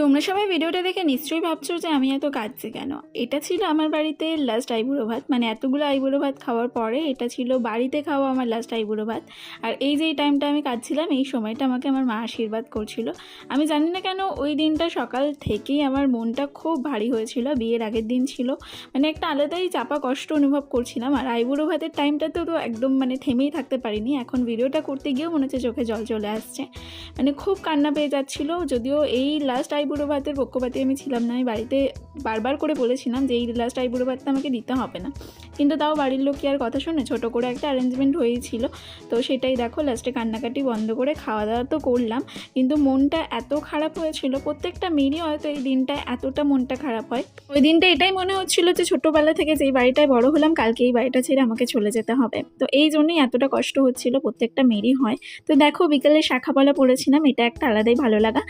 তোমরা সবাই ভিডিওটা দেখে নিশ্চয়ই ভাবছো যে আমি এত কাঁদছি কেন। এটা ছিল আমার বাড়িতে লাস্ট আইবুড়ো ভাত, মানে এতগুলো আইবুড়ো ভাত খাওয়ার পরে এটা ছিল বাড়িতে খাওয়া আমার লাস্ট আইবুড়ো ভাত। আর এই যে এই টাইমটা আমি কাঁদছিলাম, এই সময়টা আমাকে আমার মা আশীর্বাদ করছিল। আমি জানি না কেন ওই দিনটা সকাল থেকেই আমার মনটা খুব ভারী হয়েছিল। বিয়ের আগের দিন ছিল, মানে একটা আলাদাই চাপা কষ্ট অনুভব করছিলাম। আর আইবুড়ো ভাতের টাইমটাতেও তো একদম মানে থেমেই থাকতে পারিনি। এখন ভিডিওটা করতে গিয়েও মনে হচ্ছে চোখে জল চলে আসছে, মানে খুব কান্না পেয়ে যাচ্ছিলো। যদিও এই লাস্ট আইবুড়ো ভাতের পক্ষপাতী আমি ছিলাম না, আমি বাড়িতে বারবার করে বলেছিলাম যে এই লাস্ট আইবুড়ো ভাতটা আমাকে দিতে হবে না, কিন্তু তাও বাড়ির লোক কি আর কথা শুনে, ছোটো করে একটা অ্যারেঞ্জমেন্ট হয়েছিল। তো সেটাই দেখো, লাস্টে কান্নাকাটি বন্ধ করে খাওয়া দাওয়া তো করলাম, কিন্তু মনটা এত খারাপ হয়েছিল। প্রত্যেকটা মেয়েরই হয়তো এই দিনটায় এতটা মনটা খারাপ হয়। ওই দিনটা এটাই মনে হচ্ছিল যে ছোটোবেলা থেকে যেই বাড়িটায় বড় হলাম, কালকে এই বাড়িটা ছেড়ে আমাকে চলে যেতে হবে। তো এই জন্যই এতটা কষ্ট হচ্ছিল, প্রত্যেকটা মেয়েরই হয়। তো দেখো, বিকেলে শাখাপলা পড়েছিলাম, এটা একটা আলাদাই ভালো লাগা।